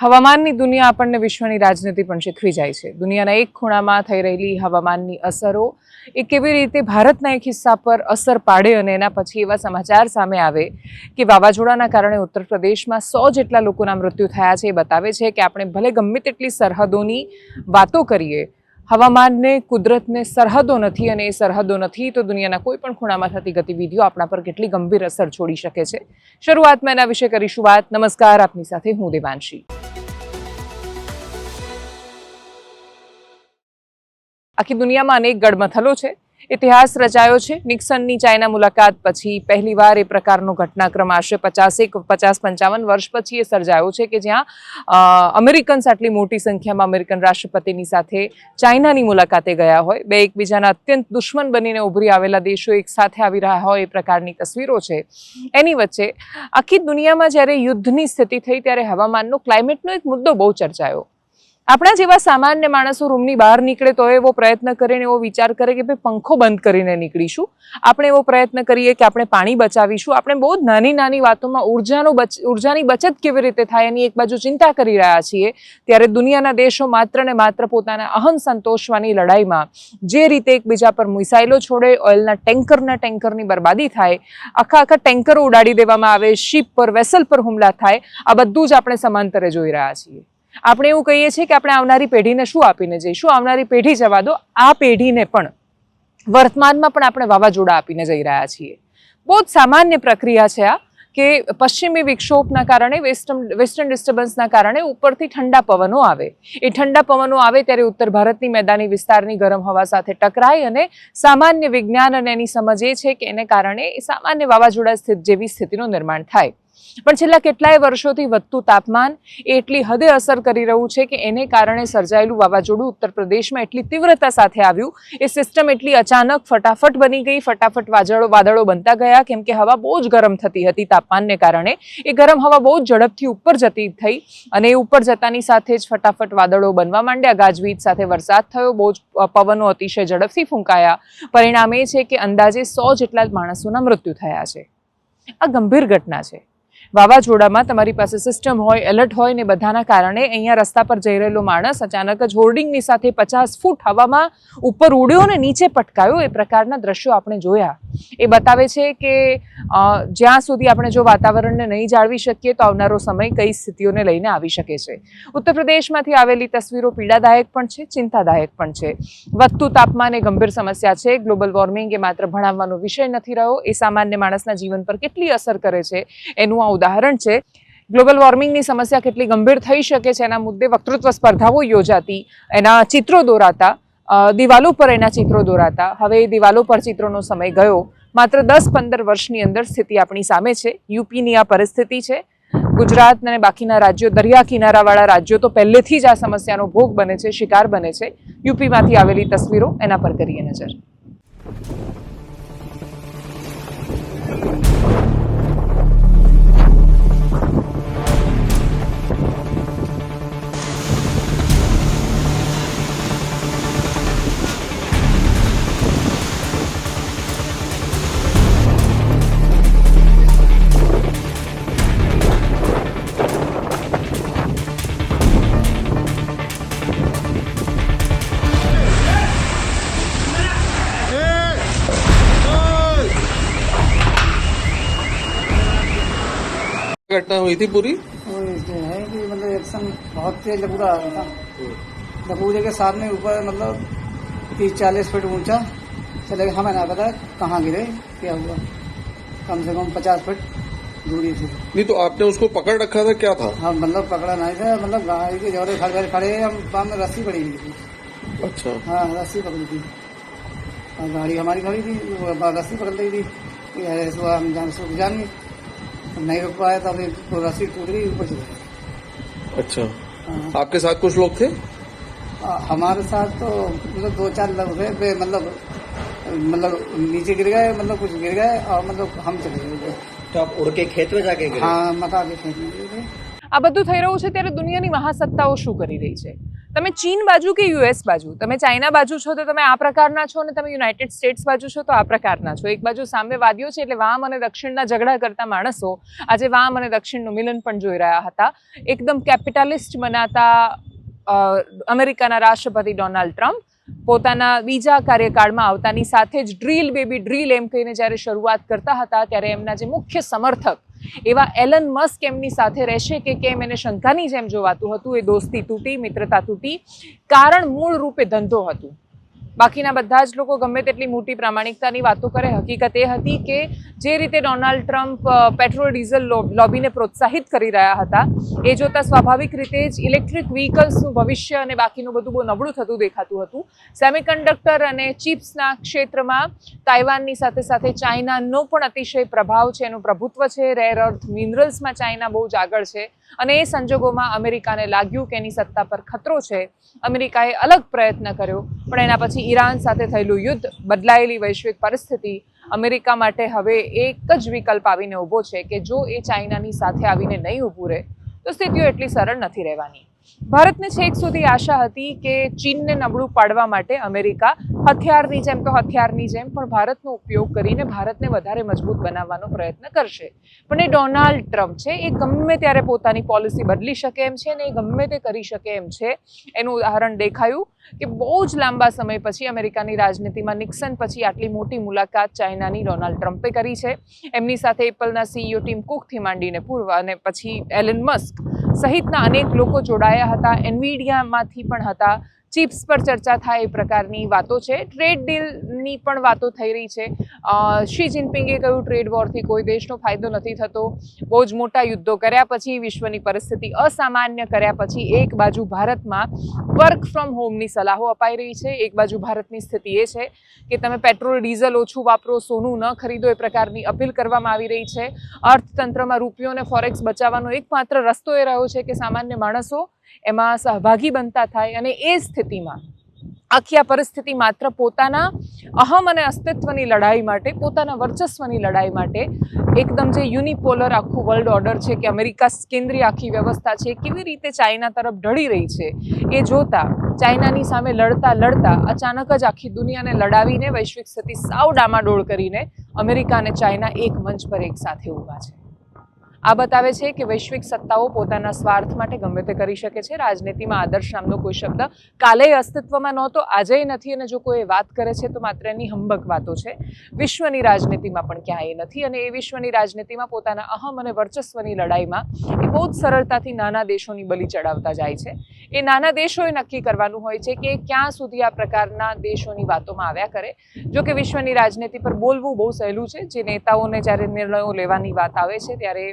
હવામાનની દુનિયા આપણને વિશ્વની રાજનીતિ પણ શીખવી જાય છે। દુનિયાના એક ખૂણામાં થઈ રહેલી હવામાનની અસરો એ કેવી રીતે ભારતના એક હિસ્સા પર અસર પાડે અને એના પછી એવા સમાચાર સામે આવે કે વાવાઝોડાના કારણે ઉત્તર પ્રદેશમાં 100 જેટલા લોકોના મૃત્યુ થયા છે। એ બતાવે છે કે આપણે ભલે ગમે તેટલી સરહદોની વાતો કરીએ, હવામાનને કુદરતને સરહદો નથી અને એ સરહદો નથી તો દુનિયાના કોઈ પણ ખૂણામાં થતી ગતિવિધિઓ આપણા પર કેટલી ગંભીર અસર છોડી શકે છે। શરૂઆતમાં એના વિશે કરીશું વાત। નમસ્કાર, આપની સાથે હું દેવાંશી। આખી દુનિયામાં અનેક ગડમથલો છે। ઇતિહાસ રચાયો છે। નિક્સનની ચાઇના મુલાકાત પછી પહેલીવાર એ પ્રકારનો ઘટનાક્રમ આશરે 50-55 વર્ષ પછી એ સર્જાયો છે કે જ્યાં અમેરિકન્સ આટલી મોટી સંખ્યામાં અમેરિકન રાષ્ટ્રપતિની સાથે ચાઇનાની મુલાકાતે ગયા હોય। બે એકબીજાના અત્યંત દુશ્મન બનીને ઉભરી આવેલા દેશો એક સાથે આવી રહ્યા હોય એ પ્રકારની તસવીરો છે। એની વચ્ચે આખી દુનિયામાં જ્યારે યુદ્ધની સ્થિતિ થઈ ત્યારે હવામાનનો, ક્લાઇમેટનો એક મુદ્દો બહુ ચર્ચાયો। આપણા જેવા સામાન્ય માણસો રૂમની બહાર નીકળે તો એવો પ્રયત્ન કરીને એવો વિચાર કરે કે ભાઈ પંખો બંધ કરીને નીકળીશું, આપણે એવો પ્રયત્ન કરીએ કે આપણે પાણી બચાવીશું, આપણે બહુ જ નાની નાની વાતોમાં ઉર્જાની બચત કેવી રીતે થાય એની એક બાજુ ચિંતા કરી રહ્યા છીએ, ત્યારે દુનિયાના દેશો માત્ર ને માત્ર પોતાના અહમ સંતોષવાની લડાઈમાં જે રીતે એકબીજા પર મિસાઇલો છોડે, ઓઇલના ટેન્કરની બરબાદી થાય, આખા ટેન્કરો ઉડાડી દેવામાં આવે, શિપ પર, વેસલ પર હુમલા થાય, આ બધું જ આપણે સમાંતરે જોઈ રહ્યા છીએ। આપણે એવું કહીએ છીએ કે આપણે આવનારી પેઢીને શું આપીને જઈશું? આવનારી પેઢી જવા દો, આ પેઢીને પણ વર્તમાનમાં પણ આપણે વાવાઝોડા આપીને જઈ રહ્યા છીએ। બહુ જ સામાન્ય પ્રક્રિયા છે આ કે પશ્ચિમી વિક્ષોભના કારણે, વેસ્ટર્ન ડિસ્ટર્બન્સના કારણે ઉપરથી ઠંડા પવનો આવે। એ ઠંડા પવનો આવે ત્યારે ઉત્તર ભારતની મેદાની વિસ્તારની ગરમ હવા સાથે ટકરાય અને સામાન્ય વિજ્ઞાન અને એની સમજ એ છે કે એને કારણે સામાન્ય વાવાઝોડા જેવી સ્થિતિનું નિર્માણ થાય। પણ છેલ્લા કેટલાય વર્ષોથી વધતું તાપમાન એ એટલી હદે અસર કરી રહ્યું છે કે એને કારણે સર્જાયેલું વાવાઝોડું ઉત્તર પ્રદેશમાં એટલી તીવ્રતા સાથે આવ્યું, એ સિસ્ટમ એટલી અચાનક ફટાફટ બની ગઈ, ફટાફટ વાદળો બનતા ગયા કેમ કે હવા બહુ જ ગરમ થતી હતી તાપમાનને કારણે। એ ગરમ હવા બહુ જ ઝડપથી ઉપર જતી થઈ અને એ ઉપર જતાની સાથે જ ફટાફટ વાદળો બનવા માંડ્યા, ગાજવીજ સાથે વરસાદ થયો, બહુ જ પવનો અતિશય ઝડપથી ફૂંકાયા। પરિણામ એ છે કે અંદાજે 100 જેટલા માણસોના મૃત્યુ થયા છે। આ ગંભીર ઘટના છે। વાવાઝોડામાં તમારી પાસે સિસ્ટમ હોય, એલર્ટ હોય ને બધાના કારણે અહીંયા રસ્તા પર જઈ રહેલો માણસ અચાનક જ હોર્ડિંગની સાથે 50 ફૂટ હવામાં ઉપર ઉડ્યો ને નીચે પટકાયો, એ પ્રકારના દ્રશ્યો આપણે જોયા। એ બતાવે છે કે જ્યાં સુધી આપણે જો વાતાવરણને નહીં જાળવી શકીએ તો આવનારો સમય કઈ સ્થિતિઓને લઈને આવી શકે છે। ઉત્તર પ્રદેશમાંથી આવેલી તસવીરો પીડાદાયક પણ છે, ચિંતાદાયક પણ છે। વધતું તાપમાન એ ગંભીર સમસ્યા છે। ગ્લોબલ વોર્મિંગ એ માત્ર ભણાવવાનો વિષય નથી રહ્યો, એ સામાન્ય માણસના જીવન પર કેટલી અસર કરે છે એનું આ ઉદાહરણ છે। ગ્લોબલ વોર્મિંગની સમસ્યા કેટલી ગંભીર થઈ શકે છે એના મુદ્દે વક્તૃત્વ સ્પર્ધાઓ યોજાતી, એના ચિત્રો દોરાતા, દિવાલો પર એના ચિત્રો દોરાતા। હવે એ દિવાલો પર ચિત્રોનો સમય ગયો। માત્ર 10-15 વર્ષની અંદર સ્થિતિ આપણી સામે છે। યુપીની આ પરિસ્થિતિ છે। ગુજરાત અને બાકીના રાજ્યો, દરિયા કિનારાવાળા રાજ્યો તો પહેલેથી જ આ સમસ્યાનો ભોગ બને છે, શિકાર બને છે। યુપીમાંથી આવેલી તસવીરો, એના પર કરીએ નજર। घटना हुई थी पूरी? वो जो है कि मतलब एकदम बहुत तेज लकूड़ा आ रहा था। लकूड़े के सामने ऊपर मतलब 30-40 फीट ऊंचा चले गया। हमें ना पता कहाँ गिरे, क्या हुआ। कम से कम 50 फीट दूरी थी। नहीं तो आपने उसको पकड़ रखा था, क्या था? हाँ मतलब पकड़ा नहीं था, मतलब गाड़ी के जोड़े खड़े हम पाम में रस्सी पड़ी हुई थी। अच्छा। हाँ रस्सी पकड़ी थी और गाड़ी हमारी खड़ी थी, वो रस्सी पकड़ ली थी। हम जान नहीं रुक पाया तो अभी तो रस्सी टूट गई, ऊपर चले गए। अच्छा। आपके साथ कुछ लोग थे? हमारे साथ तो मतलब 2-4 लोग थे, मतलब नीचे गिर गए, मतलब कुछ गिर गए और मतलब हम चले गए। तो आप उड़ के खेत में जाके गिरे? हाँ मका के खेत में गिर गए। આ બધું થઈ રહ્યું છે ત્યારે દુનિયાની મહાસત્તાઓ શું કરી રહી છે? તમે ચીન બાજુ કે યુએસ બાજુ, તમે ચાઇના બાજુ છો તો તમે આ પ્રકારના છો, અને તમે યુનાઇટેડ સ્ટેટ્સ બાજુ છો તો આ પ્રકારના છો. એક બાજુ સામ્યવાદીઓ છે એટલે વામ અને દક્ષિણના ઝઘડા કરતા માણસો આજે વામ અને દક્ષિણનું મિલન પણ જોઈ રહ્યા હતા. એકદમ કેપિટાલિસ્ટ બનાતા અમેરિકાના રાષ્ટ્રપતિ ડોનાલ્ડ ટ્રમ્પ પોતાના બીજા કાર્યકાળમાં આવતાની સાથે જ ડ્રીલ બેબી ડ્રીલ એમ કહીને જ્યારે શરૂઆત કરતા હતા ત્યારે એમના જે મુખ્ય સમર્થક એવા એલન મસ્ક એમની સાથે રહેશે કે કેમ એને શંકાની જેમ જોવાતું હતું. એ દોસ્તી તૂટી, મિત્રતા તૂટી. કારણ મૂળ રૂપે ધંધો હતું. બાકીના બધા જ લોકો ગમે તેટલી મોટી પ્રામાણિકતાની વાતો કરે, હકીકત એ હતી કે જે રીતે ડોનાલ્ડ ટ્રમ્પ પેટ્રોલ ડીઝલ લોબીને પ્રોત્સાહિત કરી રહ્યા હતા એ જોતાં સ્વાભાવિક રીતે જ ઇલેક્ટ્રિક વ્હીકલ્સનું ભવિષ્ય અને બાકીનું બધું બહુ નબળું થતું દેખાતું હતું. સેમિકન્ડક્ટર અને ચિપ્સના ક્ષેત્રમાં તાઇવાનની સાથે સાથે ચાઇનાનો પણ અતિશય પ્રભાવ છે, એનું પ્રભુત્વ છે. રેર અર્થ મિનરલ્સમાં ચાઇના બહુ જ આગળ છે અને એ સંજોગોમાં અમેરિકાને લાગ્યું કે એની સત્તા પર ખતરો છે. અમેરિકાએ અલગ પ્રયત્ન કર્યો, પણ એના પછી ઈરાન સાથે થયેલું યુદ્ધ, બદલાયેલી વૈશ્વિક પરિસ્થિતિ અમેરિકા માટે હવે એક જ વિકલ્પ આવીને ઊભો છે કે જો એ ચાઇનાની સાથે આવીને નહીં ઊભું રહે તો સ્થિતિઓ એટલી સરળ નથી રહેવાની. ભારતને છેક સુધી આશા હતી કે ચીનને નબળું પાડવા માટે અમેરિકા હથિયારની જેમ તો હથિયારની જેમ પણ ભારતનો ઉપયોગ કરીને ભારતને વધારે મજબૂત બનાવવાનો પ્રયત્ન કરશે. પણ એ ડોનાલ્ડ ટ્રમ્પ છે, એ ગમે ત્યારે પોતાની પોલિસી બદલી શકે એમ છે અને એ ગમે તે કરી શકે એમ છે. એનું ઉદાહરણ દેખાયું કે બહુ જ લાંબા સમય પછી અમેરિકાની રાજનીતિમાં નિક્સન પછી આટલી મોટી મુલાકાત ચાઇનાની ડોનાલ્ડ ટ્રમ્પે કરી છે. એમની સાથે એપલના સીઈઓ ટીમ કુકથી માંડીને પૂર્વ અને પછી એલન મસ્ક સહિતના અનેક લોકો જોડાયા હતા. એનવીડિયામાંથી પણ હતા. ચિપ્સ પર ચર્ચા થાય એ પ્રકારની વાતો છે. ટ્રેડ ડીલની પણ વાતો થઈ રહી છે. શી જિનપિંગે કહ્યું ટ્રેડ વોરથી કોઈ દેશનો ફાયદો નથી થતો. બહુ જ મોટા યુદ્ધો કર્યા પછી, વિશ્વની પરિસ્થિતિ અસામાન્ય કર્યા પછી એક બાજુ ભારતમાં વર્ક ફ્રોમ હોમની સલાહો અપાઈ રહી છે, એક બાજુ ભારતની સ્થિતિ એ છે કે તમે પેટ્રોલ ડીઝલ ઓછું વાપરો, સોનું ન ખરીદો એ પ્રકારની અપીલ કરવામાં આવી રહી છે. અર્થતંત્રમાં રૂપિયોને ફોરેક્સ બચાવવાનો એકમાત્ર રસ્તો એ રહ્યો છે કે સામાન્ય માણસો એમાં સહભાગી બનતા થાય. અને એ સ્થિતિમાં આખી આ પરિસ્થિતિ માત્ર પોતાના અહમ અને અસ્તિત્વની લડાઈ માટે, પોતાના વર્ચસ્વની લડાઈ માટે એકદમ જે યુનિપોલર આખું વર્લ્ડ ઓર્ડર છે કે અમેરિકા કેન્દ્રીય આખી વ્યવસ્થા છે કેવી રીતે ચાઇના તરફ ઢળી રહી છે એ જોતા ચાઇનાની સામે લડતા લડતા અચાનક જ આખી દુનિયાને લડાવીને વૈશ્વિક સ્થિતિ સાવ ડામાડોળ કરીને અમેરિકા અને ચાઇના એક મંચ પર એક સાથે ઊભા છે. આ બતાવે છે કે વૈશ્વિક સત્તાઓ પોતાના સ્વાર્થ માટે ગમે તે કરી શકે છે. રાજનીતિમાં આદર્શ નામનો કોઈ શબ્દ કાલે અસ્તિત્વમાં નહોતો, આજે નથી, અને જો કોઈ વાત કરે છે તો માત્ર એની હંબક વાતો છે. વિશ્વની રાજનીતિમાં પણ ક્યાંય નથી, અને એ વિશ્વની રાજનીતિમાં પોતાના અહમ અને વર્ચસ્વની લડાઈમાં એ બહુ જ સરળતાથી નાના દેશોની બલી ચડાવતા જાય છે. એ નાના દેશોએ નક્કી કરવાનું હોય છે કે ક્યાં સુધી આ પ્રકારના દેશોની વાતોમાં આવ્યા કરે. જો કે વિશ્વની રાજનીતિ પર બોલવું બહુ સહેલું છે. જે નેતાઓને જ્યારે નિર્ણયો લેવાની વાત આવે છે ત્યારે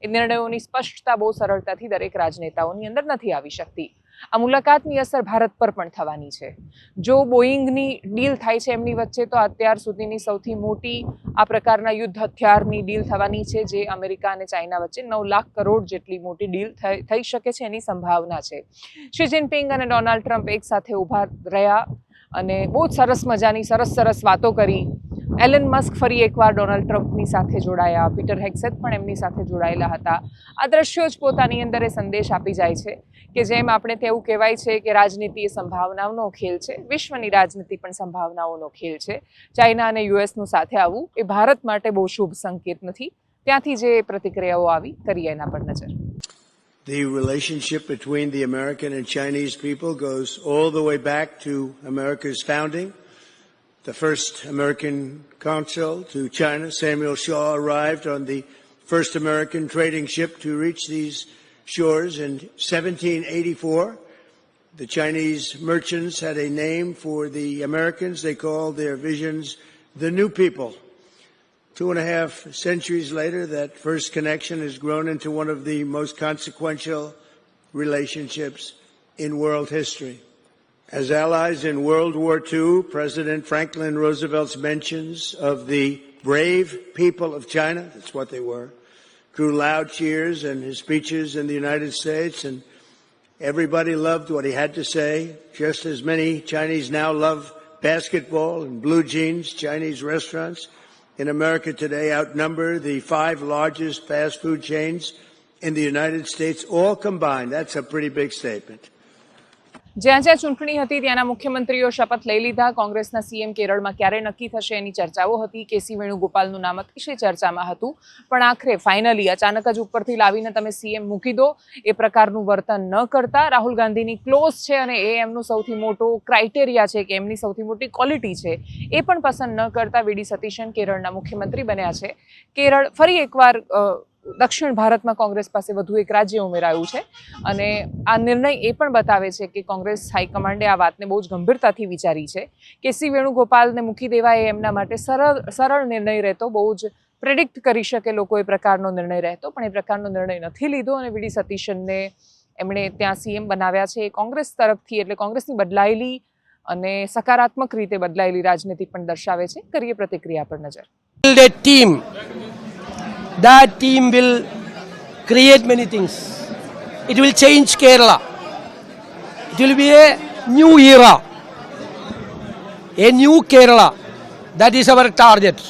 એ નિર્ણયોની સ્પષ્ટતા બહુ સરળતાથી દરેક રાજનેતાઓની અંદર નથી આવી શકતી. આ મુલાકાતની અસર ભારત પર પણ થવાની છે. જો બોઈંગની ડીલ થાય છે એમની વચ્ચે, તો અત્યાર સુધીની સૌથી મોટી આ પ્રકારના યુદ્ધ હથિયારની ડીલ થવાની છે, જે અમેરિકા અને ચાઇના વચ્ચે 9 લાખ કરોડ જેટલી મોટી ડીલ થઈ શકે છે એની સંભાવના છે. શી જિનપિંગ અને ડોનાલ્ડ ટ્રમ્પ એક સાથે ઊભા રહ્યા અને બહુ જ સરસ મજાની સરસ વાતો કરી. એલન મસ્ક ફરી એકવાર ડોનાલ્ડ ટ્રમ્પની સાથે જોડાયા. પીટર હેગ્સેટ પણ એમની સાથે જોડાયેલા હતા. આ દ્રશ્યો જ પોતાની અંદર એ સંદેશ આપી જાય છે કે જેમ આપણે તેવું કહેવાય છે કે રાજનીતિ એ સંભાવનાઓનો ખેલ છે, વિશ્વની રાજનીતિ પણ સંભાવનાઓનો ખેલ છે. ચાઇના અને યુએસનું સાથે આવવું એ ભારત માટે બહુ શુભ સંકેત નથી. ત્યાંથી જે પ્રતિક્રિયાઓ આવી, કરીએ એના પર નજર. The relationship between the American and Chinese people goes all the way back to America's founding. The first American consul to China, Samuel Shaw, arrived on the first American trading ship to reach these shores in 1784. The Chinese merchants had a name for the Americans. They called their visions the New People. 2.5 centuries later, that first connection has grown into one of the most consequential relationships in world history. As allies in World War II, President Franklin Roosevelt's mentions of the brave people of China, that's what they were, drew loud cheers in his speeches in the United States, and everybody loved what he had to say. Just as many Chinese now love basketball and blue jeans, Chinese restaurants in America today outnumber the 5 largest fast food chains in the United States, all combined. That's a pretty big statement. જ્યાં જ્યાં ચૂંટણી હતી ત્યાંના મુખ્યમંત્રીઓ શપથ લઈ લીધા. કોંગ્રેસના સીએમ કેરળમાં ક્યારે નક્કી થશે એની ચર્ચાઓ હતી. કેસી વેણુગોપાલનું નામ અતિશય ચર્ચામાં હતું, પણ આખરે ફાઇનલી અચાનક જ ઉપરથી લાવીને તમે સીએમ મૂકી દો એ પ્રકારનું વર્તન ન કરતા. રાહુલ ગાંધીની ક્લોઝ છે અને એ એમનું સૌથી મોટો ક્રાઇટેરિયા છે કે એમની સૌથી મોટી ક્વોલિટી છે, એ પણ પસંદ ન કરતા વીડી સતીશન કેરળના મુખ્યમંત્રી બન્યા છે. કેરળ ફરી એકવાર દક્ષિણ ભારતમાં કોંગ્રેસ પાસે વધુ એક રાજ્ય ઉમેરાયું છે અને આ નિર્ણય એ પણ બતાવે છે કે કોંગ્રેસ હાઈકમાન્ડે આ વાતને બહુ જ ગંભીરતાથી વિચારી છે. કેસી વેણુગોપાલને મૂકી દેવા એ એમના માટે સરળ નિર્ણય રહેતો, બહુ જ પ્રેડિક્ટ કરી શકે લોકો એ પ્રકારનો નિર્ણય રહેતો, પણ એ પ્રકારનો નિર્ણય નથી લીધો અને વીડી સતીશનને એમણે ત્યાં સીએમ બનાવ્યા છે. એ કોંગ્રેસ તરફથી એટલે કોંગ્રેસની બદલાયેલી અને સકારાત્મક રીતે બદલાયેલી રાજનીતિ પણ દર્શાવે છે. કરીએ પ્રતિક્રિયા પર નજર. That team will create many things. It will change Kerala. It will be a new era. A new Kerala. That is our target.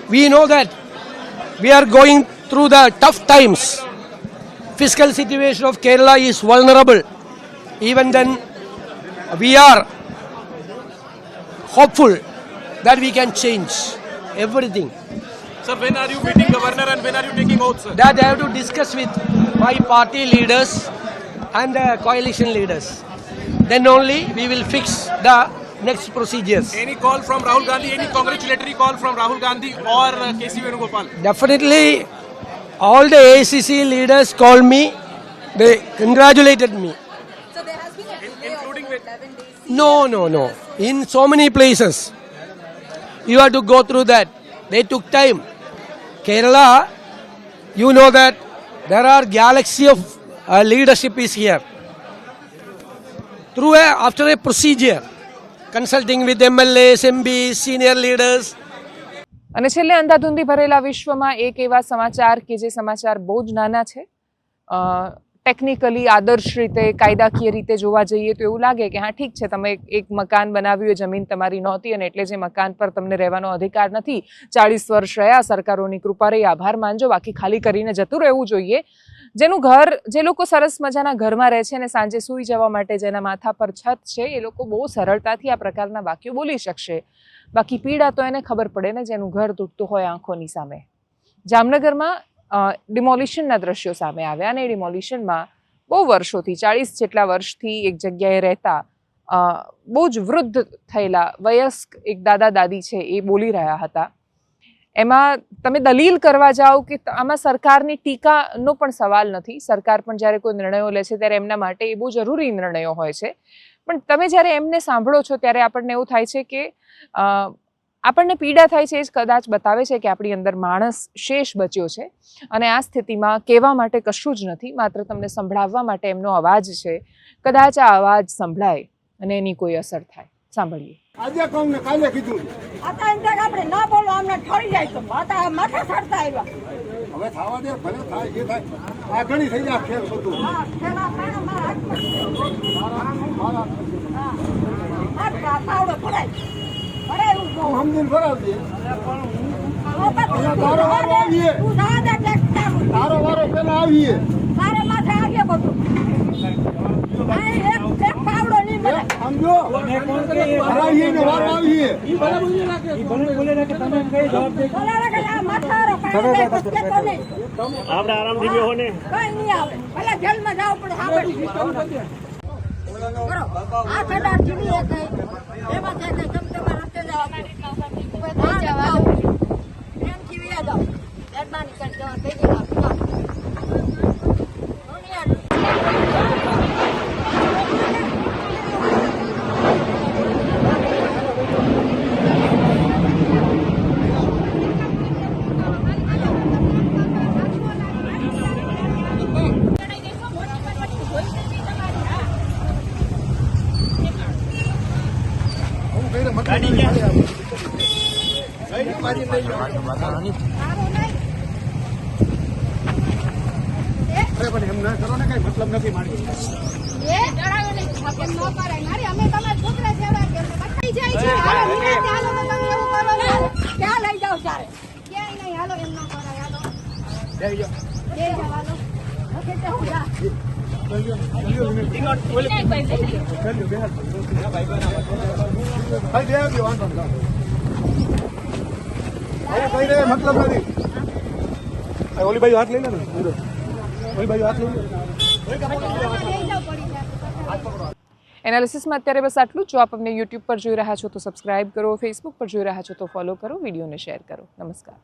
We know that we are going through the tough times. Fiscal situation of Kerala is vulnerable. Even then, we are hopeful that we can change everything. Sir, when are you meeting governor and when are you taking oath, sir? That I have to discuss with my party leaders and the coalition leaders. Then only we will fix the next procedures. Any call from Rahul Gandhi, any congratulatory call from Rahul Gandhi or KC Venugopal? Definitely, all the ACC leaders called me. They congratulated me. So there has been a delay Including of with 11 days. No. In so many places, you have to go through that. They took time. Kerala, you know that there are galaxy of leadership is here. After a procedure, consulting with MLAs, MPs, senior leaders. અને છેલ્લે અંધાધૂંધી ભરેલા વિશ્વમાં એક એવા સમાચાર કે જે સમાચાર બહુ જ નાના છે. ટેકનિકલી આદર્શ રીતે કાયદાકીય રીતે જોવા જઈએ તો એવું લાગે કે હા ઠીક છે, તમે એક મકાન બનાવ્યું, એ જમીન તમારી નહોતી અને એટલે જે મકાન પર તમને રહેવાનો અધિકાર નથી, 40 વર્ષ રહ્યા, સરકારોની કૃપા રહી, આભાર માનજો, બાકી ખાલી કરીને જતું રહેવું જોઈએ. જેનું ઘર, જે લોકો સરસ મજાના ઘરમાં રહે છે અને સાંજે સૂઈ જવા માટે જેના માથા પર છત છે, એ લોકો બહુ સરળતાથી આ પ્રકારના વાક્યો બોલી શકશે. બાકી પીડા તો એને ખબર પડે ને જેનું ઘર તૂટતું હોય આંખોની સામે. જામનગરમાં ડિમોલિશનના દ્રશ્યો સામે આવ્યા અને એ ડિમોલિશનમાં બહુ વર્ષોથી, 40 જેટલા વર્ષથી એક જગ્યાએ રહેતા બહુ જ વૃદ્ધ થયેલા વયસ્ક એક દાદા દાદી છે, એ બોલી રહ્યા હતા. એમાં તમે દલીલ કરવા જાઓ કે આમાં સરકારની ટીકાનો પણ સવાલ નથી. સરકાર પણ જ્યારે કોઈ નિર્ણયો લે છે ત્યારે એમના માટે એ બહુ જરૂરી નિર્ણયો હોય છે, પણ તમે જ્યારે એમને સાંભળો છો ત્યારે આપણને એવું થાય છે કે આપણને પીડા થાય છે. એ જ કદાચ બતાવે છે કે આપણી અંદર માણસ શેષ બચ્યો છે અને આ સ્થિતિમાં કહેવા માટે કશું જ નથી, માત્ર તમને સંભળાવવા માટે એમનો અવાજ છે. કદાચ આ અવાજ સંભળાય અને એની કોઈ અસર થાય. સાંભળીએ. આજે કહું ને કાલે કીધું આપણે ના બોલો, અમને ઠરી જાય તો માથા ચડતા આવ્યા. હવે થવા દે, ભલે થાય જે થાય. આ ઘણી થઈ જાય ખેલ બધું. પાવડો પડાય સમજીને ભરાવજે. તારો વારો આવીએ, તારો વારો પેલા આવીએ, તારે માથે આવીએ બધું. એક પાવડો નહીં મળે, સમજો. આવીએ ને વારો આવીએ. આપણે આરામથી બેહો ને, કઈ નહીં આવે. ભલે જેલમાં જવું પડે, સાંભળી આ કદાચ જીવી એમાં છે કે તમે તમારા રસ્તે જાઓ, એમ જીવી જાઓ. મહેરબાની કરી જવા થઈ જાય. એમ ના કરો ને, કઈ મતલબ નથી મારી. એ ડરાયો નહીં, કેમ ન કરાય મારી. અમે તમારા છોકરા જેવા કે બતાઈ જાય છે. હાલો તમે એવું કરો ને, ક્યાં લઈ જાવ ચારે? ક્યાંય નહીં. હાલો એમ ન કરાય. હાલો જઈ જાવ, હાલો. ઓકે તો હું જા. મતલબ નથી ઓલી બાજુ હાથ લઈ લે ને ઓલી બાજુ હાથ લઈ લે. એનાલિસિસમાં અત્યારે બસ આટલું જ. જો આપ અમને યુટ્યુબ પર જોઈ રહ્યા છો તો સબસ્ક્રાઇબ કરો, ફેસબુક પર જોઈ રહ્યા છો તો ફોલો કરો, વિડીયોને શેર કરો. નમસ્કાર.